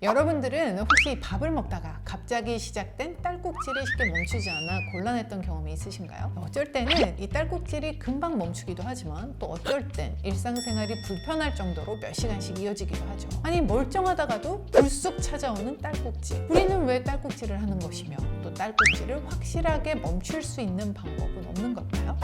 여러분들은 혹시 밥을 먹다가 갑자기 시작된 딸꾹질이 쉽게 멈추지 않아 곤란했던 경험이 있으신가요? 어쩔 때는 이 딸꾹질이 금방 멈추기도 하지만 또 어쩔 땐 일상생활이 불편할 정도로 몇 시간씩 이어지기도 하죠. 아니 멀쩡하다가도 불쑥 찾아오는 딸꾹질. 우리는 왜 딸꾹질을 하는 것이며 또 딸꾹질을 확실하게 멈출 수 있는 방법은 없는 걸까요?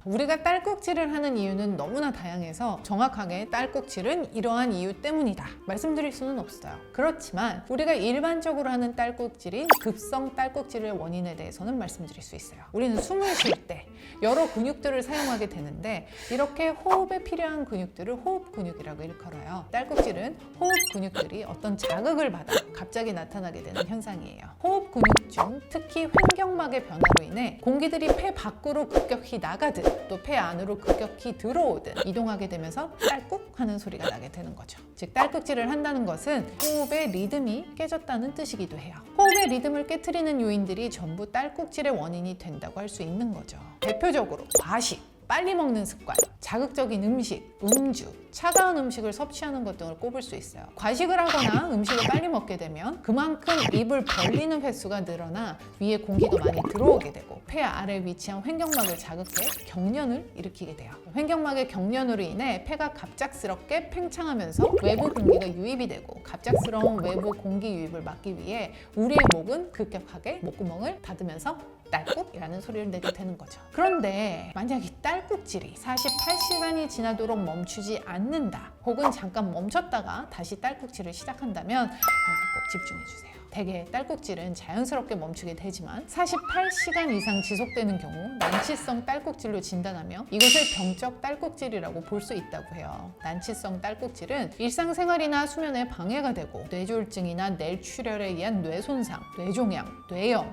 우리가 딸꾹질을 하는 이유는 너무나 다양해서 정확하게 딸꾹질은 이러한 이유 때문이다 말씀드릴 수는 없어요. 그렇지만 우리가 일반적으로 하는 딸꾹질인 급성 딸꾹질의 원인에 대해서는 말씀드릴 수 있어요. 우리는 숨을 쉴 때 여러 근육들을 사용하게 되는데 이렇게 호흡에 필요한 근육들을 호흡 근육이라고 일컬어요. 딸꾹질은 호흡 근육들이 어떤 자극을 받아 갑자기 나타나게 되는 현상이에요. 호흡 근육 중 특히 횡격막의 변화로 인해 공기들이 폐 밖으로 급격히 나가듯 또 폐 안으로 급격히 들어오듯 이동하게 되면서 딸꾹 하는 소리가 나게 되는 거죠. 즉 딸꾹질을 한다는 것은 호흡의 리듬이 깨졌다는 뜻이기도 해요. 호흡의 리듬을 깨트리는 요인들이 전부 딸꾹질의 원인이 된다고 할 수 있는 거죠. 대표적으로 과식, 빨리 먹는 습관, 자극적인 음식, 음주, 차가운 음식을 섭취하는 것 등을 꼽을 수 있어요. 과식을 하거나 음식을 빨리 먹게 되면 그만큼 입을 벌리는 횟수가 늘어나 위에 공기도 많이 들어오게 되고 폐 아래에 위치한 횡격막을 자극해 경련을 일으키게 돼요. 횡격막의 경련으로 인해 폐가 갑작스럽게 팽창하면서 외부 공기가 유입이 되고 갑작스러운 외부 공기 유입을 막기 위해 우리의 목은 급격하게 목구멍을 닫으면서 딸꾹이라는 소리를 내게 되는 거죠. 그런데 만약 이 딸꾹질이 48시간이 지나도록 멈추지 않는다 혹은 잠깐 멈췄다가 다시 딸꾹질을 시작한다면 여기 꼭 집중해 주세요. 대개 딸꾹질은 자연스럽게 멈추게 되지만 48시간 이상 지속되는 경우 난치성 딸꾹질로 진단하며 이것을 병적 딸꾹질이라고 볼 수 있다고 해요. 난치성 딸꾹질은 일상생활이나 수면에 방해가 되고 뇌졸중이나 뇌출혈에 의한 뇌손상, 뇌종양, 뇌염,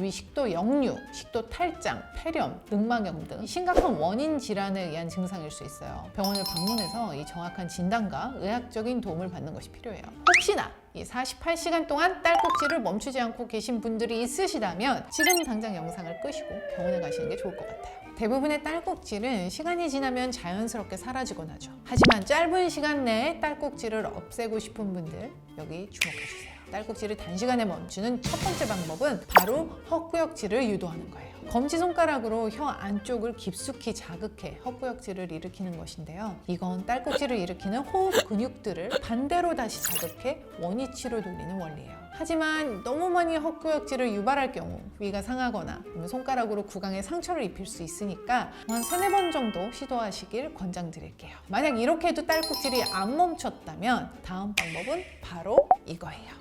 식도 역류, 식도 탈장, 폐렴, 늑막염 등 심각한 원인 질환에 의한 증상일 수 있어요. 병원을 방문해서 이 정확한 진단과 의학적인 도움을 받는 것이 필요해요. 혹시나 이 48시간 동안 딸꾹질을 멈추지 않고 계신 분들이 있으시다면 지금 당장 영상을 끄시고 병원에 가시는 게 좋을 것 같아요. 대부분의 딸꾹질은 시간이 지나면 자연스럽게 사라지곤 하죠. 하지만 짧은 시간 내에 딸꾹질을 없애고 싶은 분들 여기 주목해주세요. 딸꾹질을 단시간에 멈추는 첫 번째 방법은 바로 헛구역질을 유도하는 거예요. 검지손가락으로 혀 안쪽을 깊숙이 자극해 헛구역질을 일으키는 것인데요. 이건 딸꾹질을 일으키는 호흡 근육들을 반대로 다시 자극해 원위치로 돌리는 원리예요. 하지만 너무 많이 헛구역질을 유발할 경우 위가 상하거나 손가락으로 구강에 상처를 입힐 수 있으니까 한 3-4번 정도 시도하시길 권장드릴게요. 만약 이렇게 해도 딸꾹질이 안 멈췄다면 다음 방법은 바로 이거예요.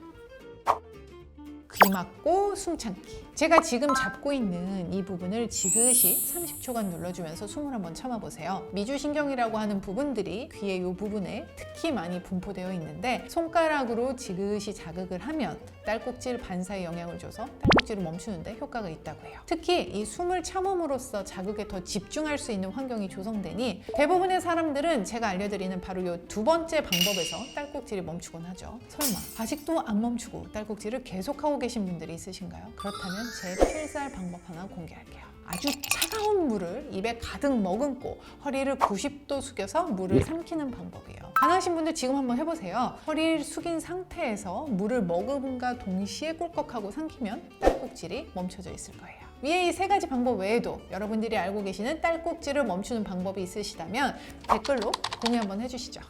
귀 막고 숨 참기. 제가 지금 잡고 있는 이 부분을 지그시 30초간 눌러주면서 숨을 한번 참아보세요. 미주신경이라고 하는 부분들이 귀의 이 부분에 특히 많이 분포되어 있는데 손가락으로 지그시 자극을 하면 딸꾹질 반사에 영향을 줘서 딸꾹질을 멈추는데 효과가 있다고 해요. 특히 이 숨을 참음으로써 자극에 더 집중할 수 있는 환경이 조성되니 대부분의 사람들은 제가 알려드리는 바로 이 두 번째 방법에서 딸꾹질이 멈추곤 하죠. 설마 아직도 안 멈추고 딸꾹질을 계속하고 계신 분들이 있으신가요? 그렇다면 제 필살 방법 하나 공개할게요. 아주 차가운 물을 입에 가득 머금고 허리를 90도 숙여서 물을 삼키는 방법이에요. 가능하신 분들 지금 한번 해보세요. 허리를 숙인 상태에서 물을 머금과 동시에 꿀꺽하고 삼키면 딸꾹질이 멈춰져 있을 거예요. 위에 이 3가지 방법 외에도 여러분들이 알고 계시는 딸꾹질을 멈추는 방법이 있으시다면 댓글로 공유 한번 해주시죠.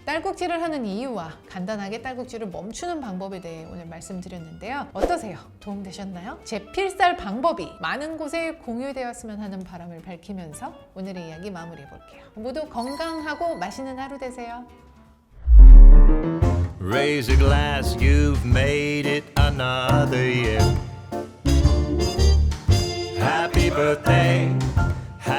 딸꾹질을 하는 이유와 간단하게 딸꾹질을 멈추는 방법에 대해 오늘 말씀드렸는데요. 어떠세요? 도움되셨나요? 제 필살 방법이 많은 곳에 공유되었으면 하는 바람을 밝히면서 오늘의 이야기 마무리해볼게요. 모두 건강하고 맛있는 하루 되세요. Raise a glass, you've made it another year.